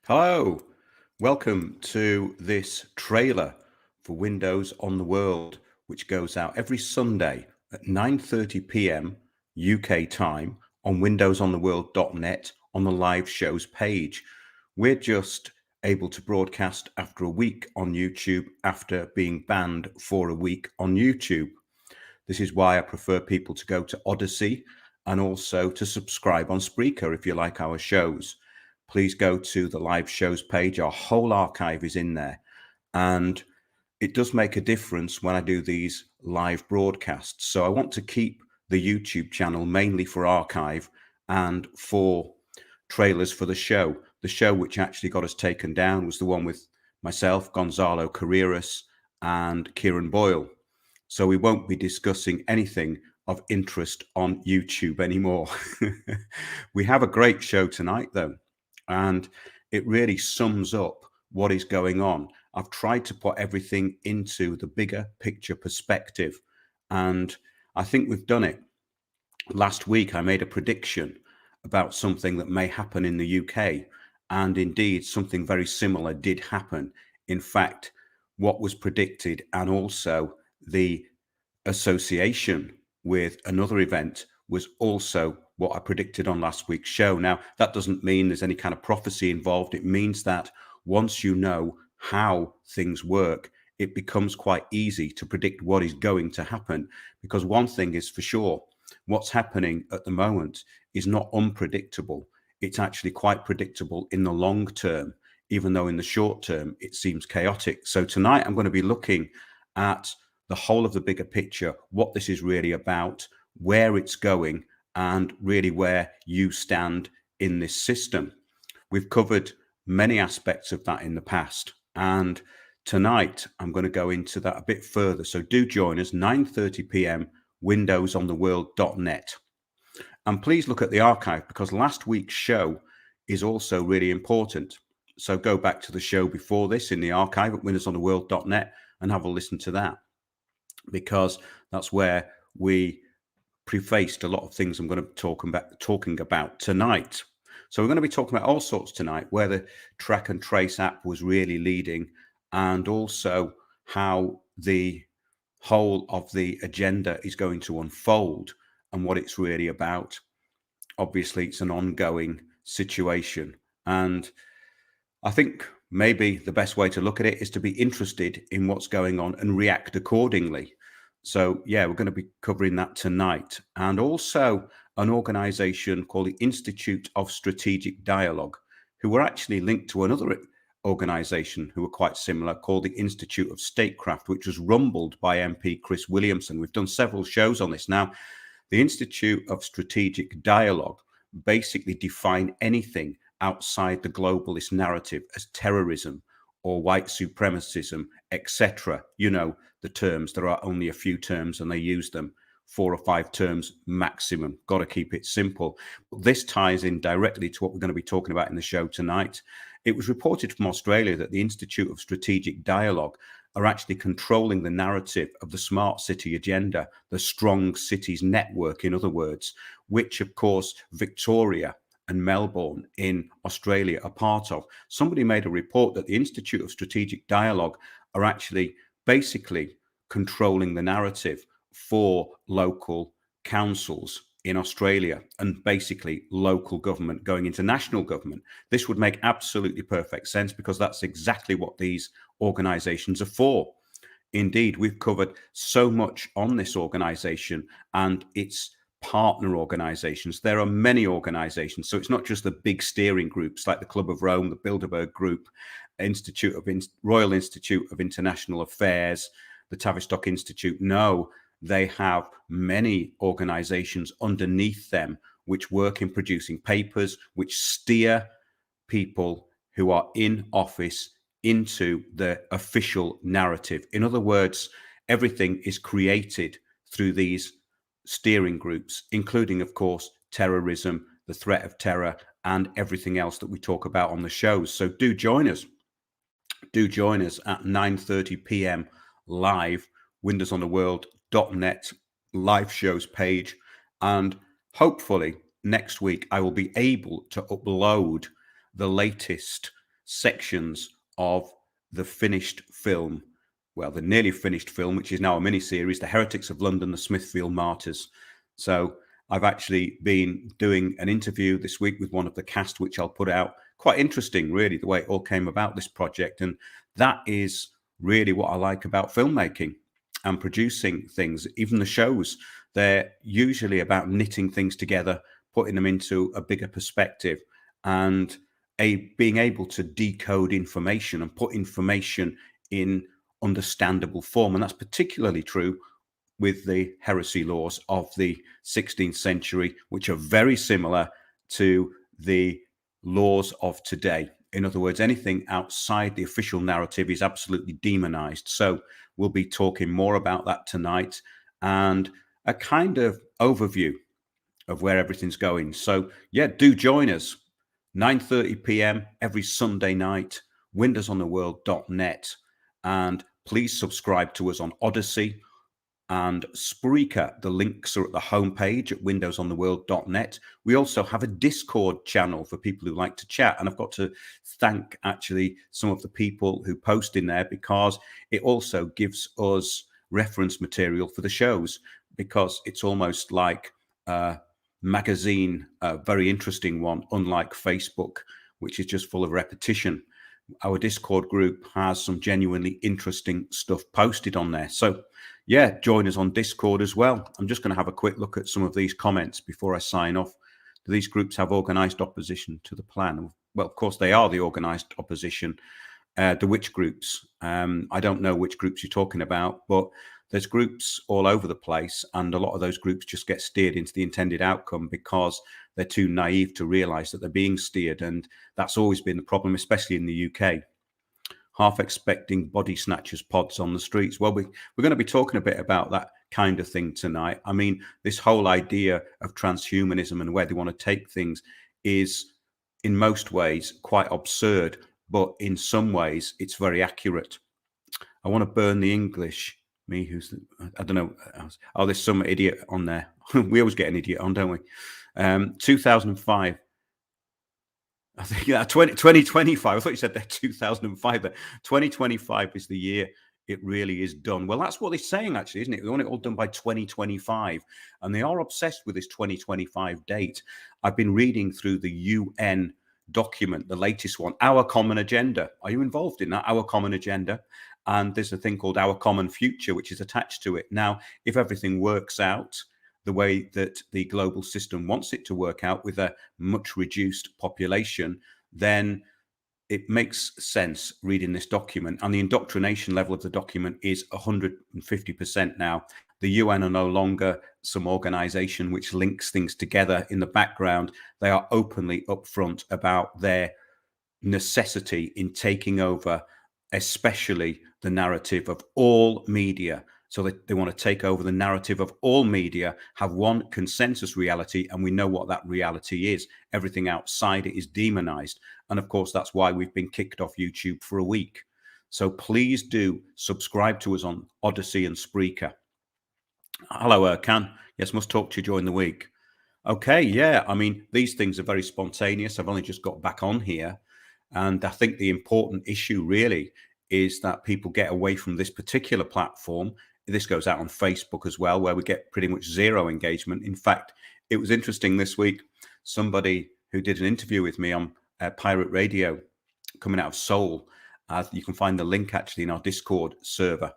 Hello, welcome to this trailer for Windows on the World, which goes out every Sunday at 9:30 p.m. UK time on windowsontheworld.net on the live shows page. We're just able to broadcast after a week on YouTube after being banned for a week on YouTube. This is why I prefer people to go to Odyssey and also to subscribe on Spreaker if you like our shows. Please go to the live shows page. Our whole archive is in there. And it does make a difference when I do these live broadcasts. So I want to keep the YouTube channel mainly for archive and for trailers for the show. The show which actually got us taken down was the one with myself, Gonzalo Carreras, and Kieran Boyle. So we won't be discussing anything of interest on YouTube anymore. We have a great show tonight, though, and it really sums up what is going on. I've tried to put everything into the bigger picture perspective, and I think we've done it. Last week, I made a prediction about something that may happen in the UK, and indeed, something very similar did happen. In fact, what was predicted and also the association with another event was also what I predicted on last week's show. Now, that doesn't mean there's any kind of prophecy involved. It means that once you know how things work, it becomes quite easy to predict what is going to happen. Because one thing is for sure, what's happening at the moment is not unpredictable. It's actually quite predictable in the long term, even though in the short term it seems chaotic. So tonight I'm going to be looking at the whole of the bigger picture, what this is really about, where it's going, and really where you stand in this system. We've covered many aspects of that in the past, and tonight I'm going to go into that a bit further. So do join us, 9:30 p.m. windowsontheworld.net. And please look at the archive because last week's show is also really important. So go back to the show before this in the archive at windowsontheworld.net and have a listen to that, because that's where we prefaced a lot of things I'm going to talking about tonight. So we're going to be talking about all sorts tonight, where the track and trace app was really leading, and also how the whole of the agenda is going to unfold and what it's really about. Obviously, it's an ongoing situation, and I think maybe the best way to look at it is to be interested in what's going on and react accordingly. So, yeah, we're going to be covering that tonight. And also an organization called the Institute of Strategic Dialogue, who were actually linked to another organization who were quite similar called the Institute of Statecraft, which was rumbled by MP Chris Williamson. We've done several shows on this. Now, the Institute of Strategic Dialogue basically define anything outside the globalist narrative as terrorism or white supremacism, etc. You know the terms. There are only a few terms and they use them, 4 or 5 terms maximum. Got to keep it simple. But this ties in directly to what we're going to be talking about in the show tonight. It was reported from Australia that the Institute of Strategic Dialogue are actually controlling the narrative of the smart city agenda, the strong cities network, in other words, which, of course, Victoria and Melbourne in Australia are part of. Somebody made a report that the Institute of Strategic Dialogue are actually basically controlling the narrative for local councils in Australia and basically local government going into national government. This would make absolutely perfect sense because that's exactly what these organizations are for. Indeed, we've covered so much on this organization and its partner organizations. There are many organizations. So it's not just the big steering groups like the Club of Rome, the Bilderberg Group, Royal Institute of International Affairs, the Tavistock Institute. No, they have many organizations underneath them which work in producing papers, which steer people who are in office into the official narrative. In other words, everything is created through these steering groups, including, of course, terrorism, the threat of terror, and everything else that we talk about on the shows. So do join us. Do join us at 9:30 p.m. live, windowsontheworld.net live shows page. And hopefully next week I will be able to upload the latest sections of the finished film, well, the nearly finished film, which is now a mini-series, The Heretics of London, The Smithfield Martyrs. So I've actually been doing an interview this week with one of the cast, which I'll put out. Quite interesting, really, the way it all came about, this project. And that is really what I like about filmmaking and producing things. Even the shows, they're usually about knitting things together, putting them into a bigger perspective, and being able to decode information and put information in understandable form. And that's particularly true with the heresy laws of the 16th century, which are very similar to the laws of today. In other words, anything outside the official narrative is absolutely demonized. So we'll be talking more about that tonight and a kind of overview of where everything's going. So yeah, do join us. 9:30 p.m. every Sunday night, windowsontheworld.net. And please subscribe to us on Odyssey and Spreaker. The links are at the homepage at windowsontheworld.net. We also have a Discord channel for people who like to chat. And I've got to thank actually some of the people who post in there, because it also gives us reference material for the shows, because it's almost like a magazine, a very interesting one, unlike Facebook, which is just full of repetition. Our Discord group has some genuinely interesting stuff posted on there. So yeah, join us on Discord as well. I'm just going to have a quick look at some of these comments before I sign off. Do these groups have organized opposition to the plan? Well, of course, they are the organized opposition. The which groups? I don't know which groups you're talking about, but there's groups all over the place, and a lot of those groups just get steered into the intended outcome because they're too naive to realize that they're being steered. And that's always been the problem, especially in the UK. Half expecting body snatchers pods on the streets. Well, we're going to be talking a bit about that kind of thing tonight. I mean, this whole idea of transhumanism and where they want to take things is in most ways quite absurd, but in some ways it's very accurate. I want to burn the English. Me, I don't know. Oh, there's some idiot on there. We always get an idiot on, don't we? 2005. I think 2025. I thought you said that 2005. But 2025 is the year it really is done. Well, that's what they're saying, actually, isn't it? They want it all done by 2025. And they are obsessed with this 2025 date. I've been reading through the UN document, the latest one, Our Common Agenda. Are you involved in that? Our Common Agenda. And there's a thing called Our Common Future, which is attached to it. Now, if everything works out the way that the global system wants it to work out, with a much reduced population, then it makes sense reading this document. And the indoctrination level of the document is 150% now. The UN are no longer some organization which links things together in the background. They are openly upfront about their necessity in taking over, especially the narrative of all media. So they want to take over the narrative of all media, have one consensus reality, and we know what that reality is. Everything outside it is demonized. And of course, that's why we've been kicked off YouTube for a week. So please do subscribe to us on Odyssey and Spreaker. Hello, Erkan. Yes, must talk to you during the week. Okay, yeah. I mean, these things are very spontaneous. I've only just got back on here. And I think the important issue really is that people get away from this particular platform. This goes out on Facebook as well, where we get pretty much zero engagement. In fact, it was interesting this week. Somebody who did an interview with me on Pirate Radio coming out of Seoul, you can find the link actually in our Discord server.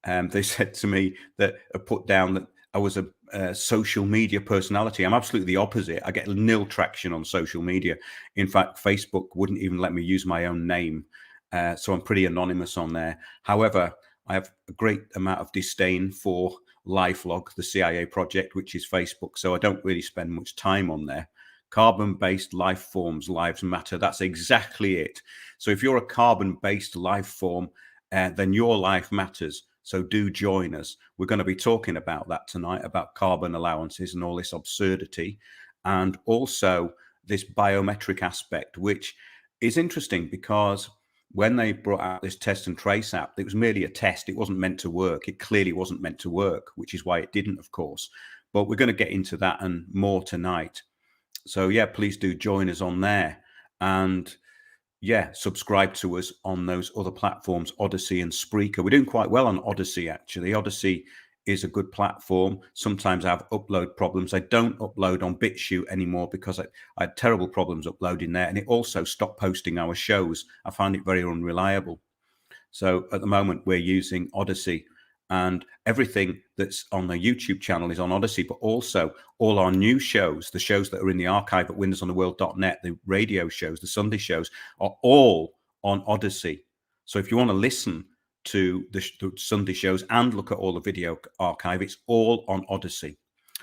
They said to me that I put down that I was a social media personality. I'm absolutely the opposite. I get nil traction on social media. In fact, Facebook wouldn't even let me use my own name. So I'm pretty anonymous on there. However, I have a great amount of disdain for LifeLog, the CIA project, which is Facebook. So I don't really spend much time on there. Carbon-based life forms, lives matter. That's exactly it. So if you're a carbon-based life form, then your life matters. So do join us. We're going to be talking about that tonight, about carbon allowances and all this absurdity, and also this biometric aspect, which is interesting because when they brought out this test and trace app, it was merely a test. It wasn't meant to work. It clearly wasn't meant to work, which is why it didn't, of course. But we're going to get into that and more tonight. So yeah, please do join us on there. And yeah, subscribe to us on those other platforms, Odyssey and Spreaker. We're doing quite well on Odyssey, actually. Odyssey is a good platform. Sometimes I have upload problems. I don't upload on BitChute anymore because I had terrible problems uploading there. And it also stopped posting our shows. I found it very unreliable. So at the moment, we're using Odyssey, and everything that's on the YouTube channel is on Odyssey, but also all our new shows, the shows that are in the archive at windowsontheworld.net, the radio shows, the Sunday shows, are all on Odyssey. So if you want to listen to the Sunday shows and look at all the video archive, it's all on Odyssey,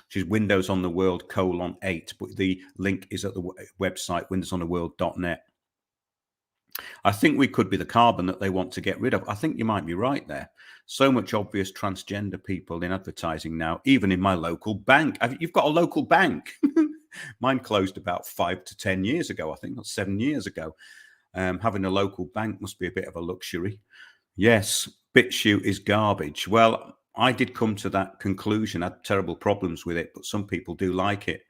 which is Windows on the World :8. But the link is at the website, windowsontheworld.net. I think we could be the carbon that they want to get rid of. I think you might be right there. So much obvious transgender people in advertising now, even in my local bank. You've got a local bank. Mine closed about 5 to 10 years ago. I think that's 7 years ago. Having a local bank must be a bit of a luxury. Yes, BitChute is garbage. Well, I did come to that conclusion. I had terrible problems with it, but some people do like it.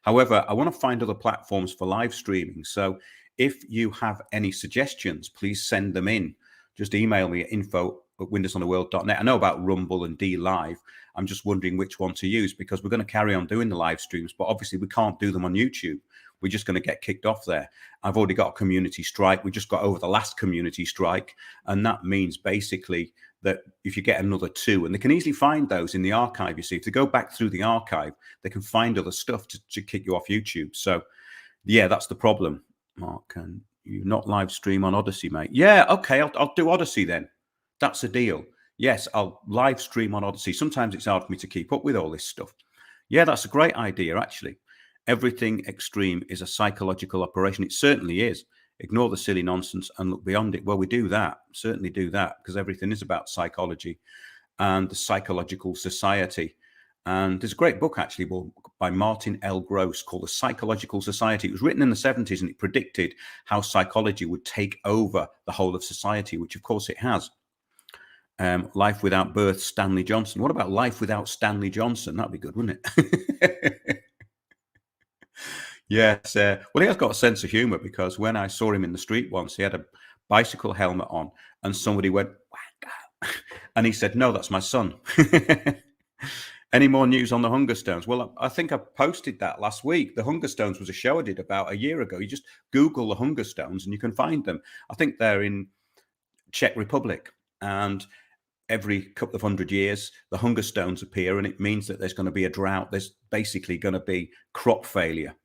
However, I want to find other platforms for live streaming. So if you have any suggestions, please send them in. Just email me at info@windowsontheworld.net. I know about Rumble and DLive. I'm just wondering which one to use, because we're going to carry on doing the live streams, but obviously we can't do them on YouTube. We're just going to get kicked off there. I've already got a community strike. We just got over the last community strike. And that means basically that if you get another 2, and they can easily find those in the archive, you see, if they go back through the archive, they can find other stuff to kick you off YouTube. So yeah, that's the problem. Mark, can you not live stream on Odyssey, mate? Yeah, okay, I'll do Odyssey then. That's a deal. Yes, I'll live stream on Odyssey. Sometimes it's hard for me to keep up with all this stuff. Yeah, that's a great idea, actually. Everything extreme is a psychological operation. It certainly is. Ignore the silly nonsense and look beyond it. Well, we do that, certainly do that, because everything is about psychology and the psychological society. And there's a great book, actually, by Martin L. Gross called The Psychological Society. It was written in the 70s, and it predicted how psychology would take over the whole of society, which, of course, it has. Life Without Birth, Stanley Johnson. What about Life Without Stanley Johnson? That'd be good, wouldn't it? Yes. Well, he has got a sense of humor, because when I saw him in the street once, he had a bicycle helmet on, and somebody went, "Wacko," and he said, "No, that's my son." Any more news on the Hunger Stones? Well, I think I posted that last week. The Hunger Stones was a show I did about a year ago. You just Google the Hunger Stones and you can find them. I think they're in Czech Republic, and every couple of 100 years, the Hunger Stones appear, and it means that there's going to be a drought. There's basically going to be crop failure.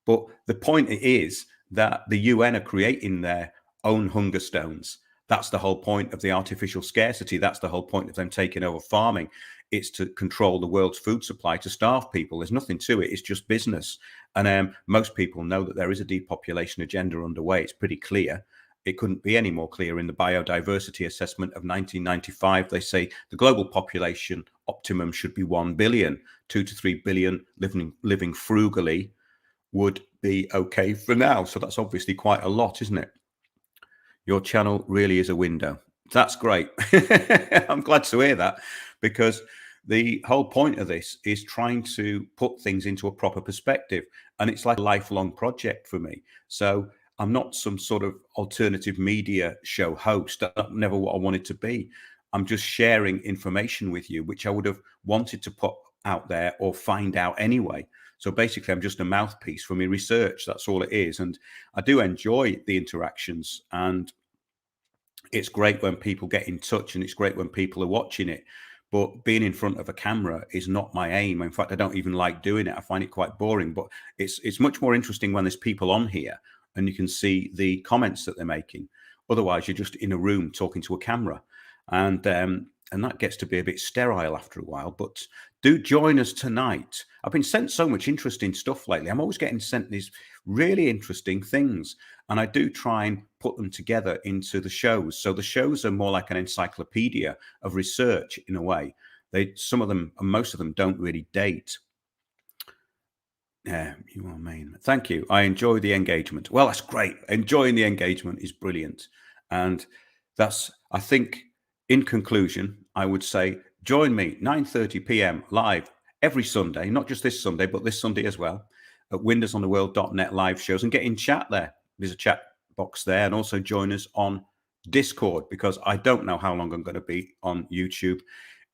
But the point is that the UN are creating their own Hunger Stones. That's the whole point of the artificial scarcity. That's the whole point of them taking over farming. It's to control the world's food supply, to starve people. There's nothing to it. It's just business. And most people know that there is a depopulation agenda underway. It's pretty clear. It couldn't be any more clear. In the biodiversity assessment of 1995, they say the global population optimum should be 1 billion. 2 to 3 billion living frugally would be okay for now. So that's obviously quite a lot, isn't it? Your channel really is a window. That's great. I'm glad to hear that, because the whole point of this is trying to put things into a proper perspective. And it's like a lifelong project for me. So I'm not some sort of alternative media show host. That's never what I wanted to be. I'm just sharing information with you, which I would have wanted to put out there or find out anyway. So basically, I'm just a mouthpiece for my research. That's all it is. And I do enjoy the interactions. And it's great when people get in touch, and it's great when people are watching it. But being in front of a camera is not my aim. In fact, I don't even like doing it. I find it quite boring. But it's much more interesting when there's people on here and you can see the comments that they're making. Otherwise, you're just in a room talking to a camera. And that gets to be a bit sterile after a while. But do join us tonight. I've been sent so much interesting stuff lately. I'm always getting sent these really interesting things. And I do try and put them together into the shows. So the shows are more like an encyclopedia of research in a way. Some of them, and most of them, don't really date. Yeah, you are main. Thank you. I enjoy the engagement. Well, that's great. Enjoying the engagement is brilliant. And that's, I think, in conclusion, I would say, join me 9:30 p.m. live every Sunday, not just this Sunday, but this Sunday as well, at windowsontheworld.net live shows, and get in chat there. There's a chat box there, and also join us on Discord, because I don't know how long I'm going to be on YouTube.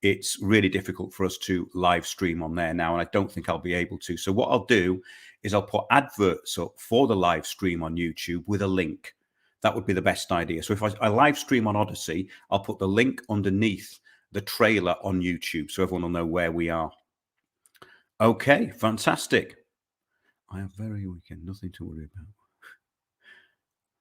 It's really difficult for us to live stream on there now, and I don't think I'll be able to. So what I'll do is I'll put adverts up for the live stream on YouTube with a link. That would be the best idea. So if I live stream on Odyssey, I'll put the link underneath the trailer on YouTube so everyone will know where we are. Okay, fantastic. I have very weekend, nothing to worry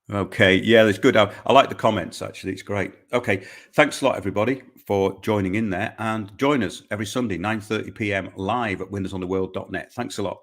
about. Okay, yeah, that's good. I like the comments, actually. It's great. Okay, thanks a lot, everybody, for joining in there. And join us every Sunday, 9:30 p.m. live at windowsontheworld.net. Thanks a lot.